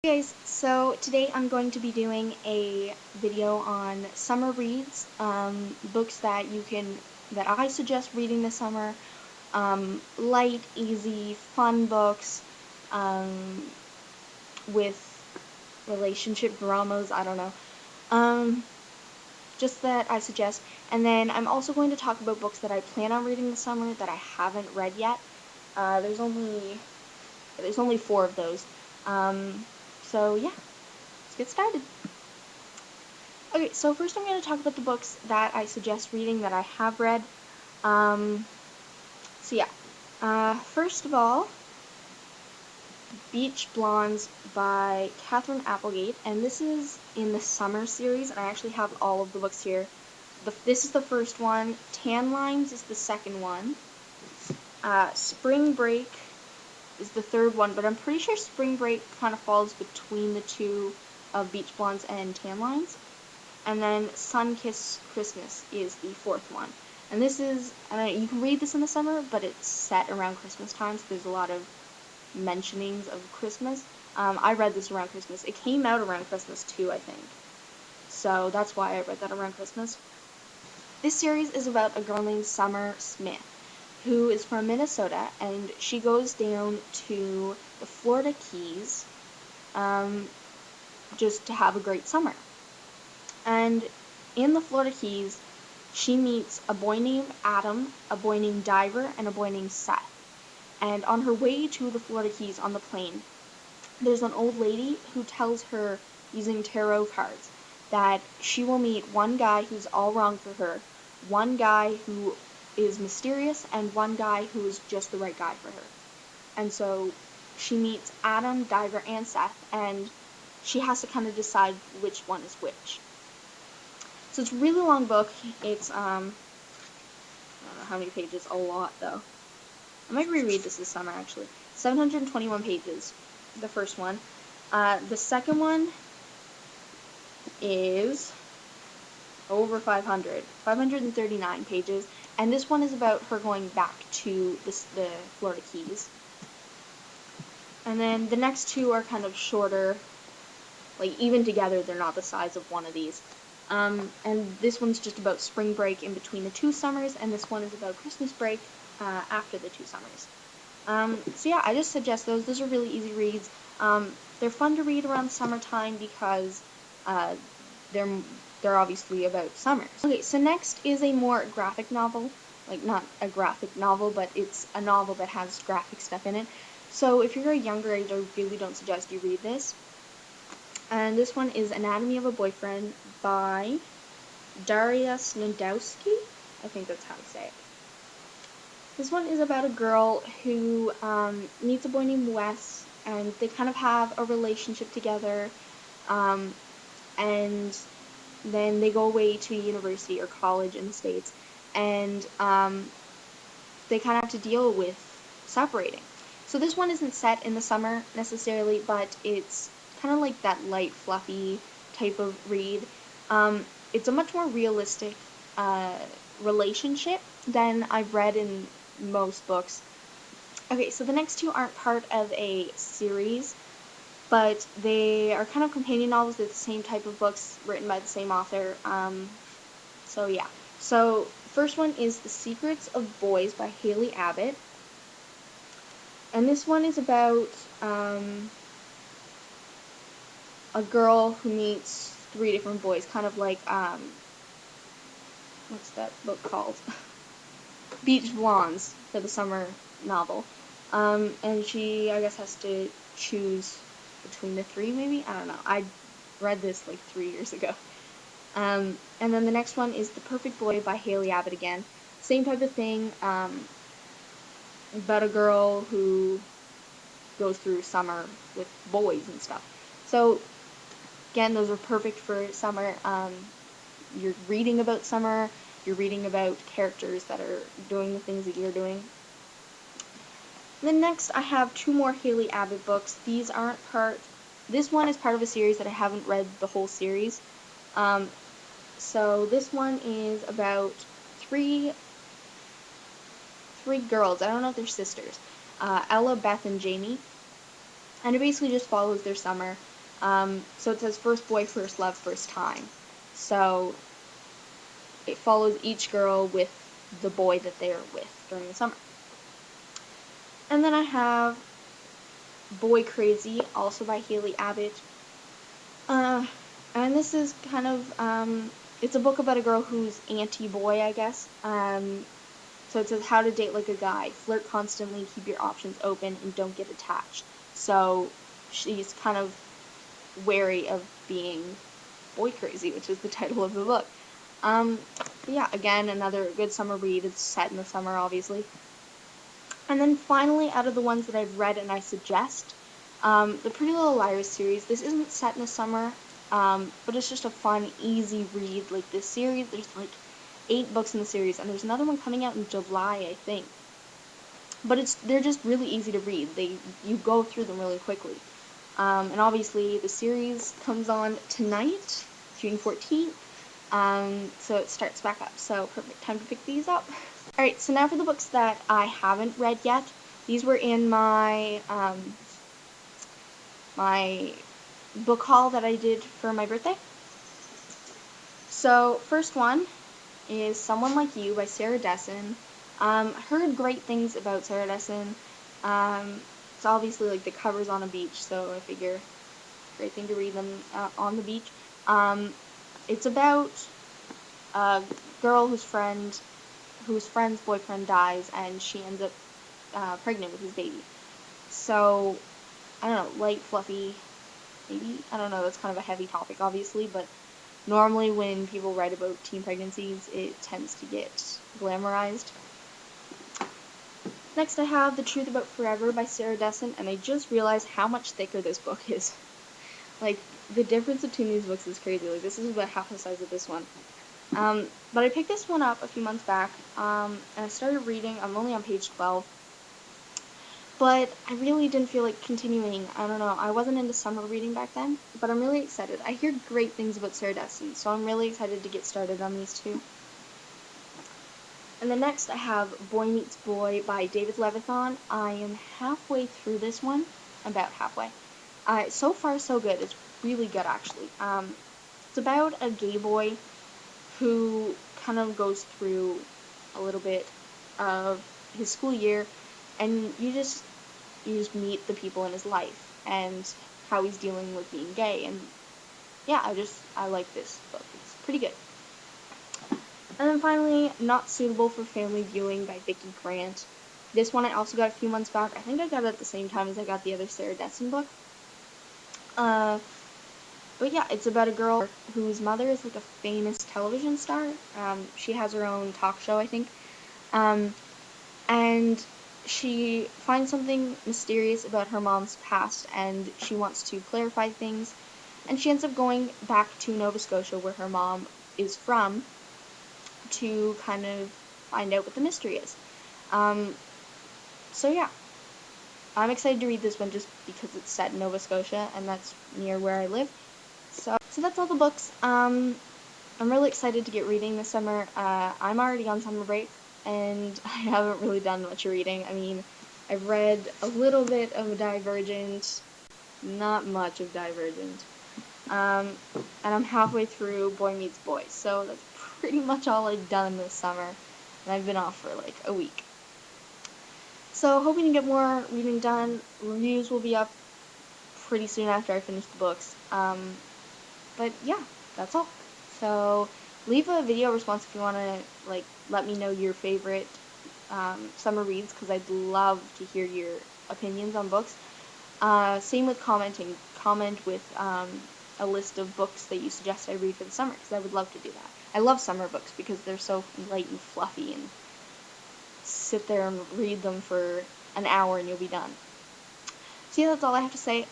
Hey guys, so today I'm going to be doing a video on summer reads, books that I suggest reading this summer, light, easy, fun books, um, with relationship dramas, I don't know, um, just that I suggest, and then I'm also going to talk about books that I plan on reading this summer that I haven't read yet. There's only 4 of those, so yeah. Let's get started. Okay, so first I'm going to talk about the books that I suggest reading that I have read. Um, so yeah, first of all, Beach Blondes by Catherine Applegate, and this is in the summer series, and I actually have all of the books here. This is the first one, Tan Lines is the second one, Spring Break is the third one, but I'm pretty sure Spring Break kind of falls between the two of Beach Blondes and Tan Lines. And then Sun-Kissed Christmas is the fourth one. And this is, I don't know, you can read this in the summer, but it's set around Christmas time, so there's a lot of mentionings of Christmas. I read this around Christmas. It came out around Christmas too, I think. So that's why I read that around Christmas. This series is about a girl named Summer Smith, who is from Minnesota, and she goes down to the Florida Keys, just to have a great summer. And in the Florida Keys, she meets a boy named Adam, a boy named Diver, and a boy named Seth. And on her way to the Florida Keys on the plane, there's an old lady who tells her, using tarot cards, that she will meet one guy who's all wrong for her, one guy who is mysterious, and one guy who is just the right guy for her. And so she meets Adam, Diver, and Seth, and she has to kind of decide which one is which. So it's a really long book. It's, I don't know how many pages, a lot though. I might reread this summer actually. 721 pages, the first one. The second one is over 539 pages, and this one is about her going back to the Florida Keys. And then the next two are kind of shorter, like even together they're not the size of one of these. And this one's just about spring break in between the 2 summers, and this one is about Christmas break after the 2 summers. So yeah, I just suggest those. Those are really easy reads. They're fun to read around summertime because they're obviously about summers. Okay, so next is a more graphic novel. Like, not a graphic novel, but it's a novel that has graphic stuff in it. So if you're a younger age, I really don't suggest you read this. And this one is Anatomy of a Boyfriend by Daria Snodowski. I think that's how to say it. This one is about a girl who meets a boy named Wes, and they kind of have a relationship together, and then they go away to university or college in the States, and they kind of have to deal with separating. So this one isn't set in the summer necessarily, but it's kind of like that light, fluffy type of read. It's a much more realistic relationship than I've read in most books. Okay, so the next 2 aren't part of a series, but they are kind of companion novels. They're the same type of books written by the same author. So yeah. So first one is The Secrets of Boys by Haley Abbott. And this one is about a girl who meets 3 different boys, kind of like, what's that book called? Beach Blondes for the summer novel. And she, I guess, has to choose between the 3, maybe? I don't know. I read this like 3 years ago. And then the next one is The Perfect Boy by Haley Abbott again. Same type of thing, about a girl who goes through summer with boys and stuff. So, again, those are perfect for summer. You're reading about summer, you're reading about characters that are doing the things that you're doing. Then next, I have 2 more Haley Abbott books. This one is part of a series that I haven't read the whole series. So this one is about 3 girls. I don't know if they're sisters. Ella, Beth, and Jamie. And it basically just follows their summer. So it says first boy, first love, first time. So it follows each girl with the boy that they're with during the summer. And then I have Boy Crazy, also by Haley Abbott. And this is kind of, it's a book about a girl who's anti-boy, I guess. So it says how to date like a guy, flirt constantly, keep your options open, and don't get attached. So she's kind of wary of being boy crazy, which is the title of the book. Yeah, again, another good summer read. It's set in the summer, obviously. And then finally, out of the ones that I've read and I suggest, the Pretty Little Liars series. This isn't set in the summer, but it's just a fun, easy read. Like this series, there's like 8 books in the series, and there's another one coming out in July, I think. But they're just really easy to read. You go through them really quickly. And obviously, the series comes on tonight, June 14th. So it starts back up. So perfect time to pick these up. Alright, so now for the books that I haven't read yet. These were in my my book haul that I did for my birthday. So first one is Someone Like You by Sarah Dessen. Heard great things about Sarah Dessen. It's obviously like the cover's on a beach, so I figure great thing to read them on the beach. It's about a girl whose friend's boyfriend dies, and she ends up pregnant with his baby. So, I don't know, light, fluffy, maybe? I don't know, that's kind of a heavy topic, obviously, but normally when people write about teen pregnancies, it tends to get glamorized. Next I have The Truth About Forever by Sarah Dessen, and I just realized how much thicker this book is. Like, the difference between these books is crazy. Like, this is about half the size of this one. But I picked this one up a few months back, and I started reading. I'm only on page 12. But I really didn't feel like continuing. I don't know. I wasn't into summer reading back then, but I'm really excited. I hear great things about Sarah Dessen, so I'm really excited to get started on these two. And then next I have Boy Meets Boy by David Levithan. I am halfway through this one. About halfway. So far, so good. It's really good, actually. It's about a gay boy who kind of goes through a little bit of his school year, and you just meet the people in his life and how he's dealing with being gay. And yeah, I like this book. It's pretty good. And then finally, Not Suitable for Family Viewing by Vicki Grant. This one I also got a few months back. I think I got it at the same time as I got the other Sarah Dessen book. But yeah, it's about a girl whose mother is like a famous television star. She has her own talk show, I think. And she finds something mysterious about her mom's past, and she wants to clarify things. And she ends up going back to Nova Scotia, where her mom is from, to kind of find out what the mystery is. So yeah, I'm excited to read this one just because it's set in Nova Scotia, and that's near where I live. So that's all the books. I'm really excited to get reading this summer. I'm already on summer break, and I haven't really done much reading. I mean, I've read a little bit of Divergent, not much of Divergent. And I'm halfway through Boy Meets Boy, so that's pretty much all I've done this summer, and I've been off for like a week. So hoping to get more reading done. Reviews will be up pretty soon after I finish the books. But yeah, that's all. So leave a video response if you want to like let me know your favorite summer reads, because I'd love to hear your opinions on books. Same with commenting. Comment with a list of books that you suggest I read for the summer, because I would love to do that. I love summer books because they're so light and fluffy, and sit there and read them for an hour and you'll be done. So yeah, that's all I have to say.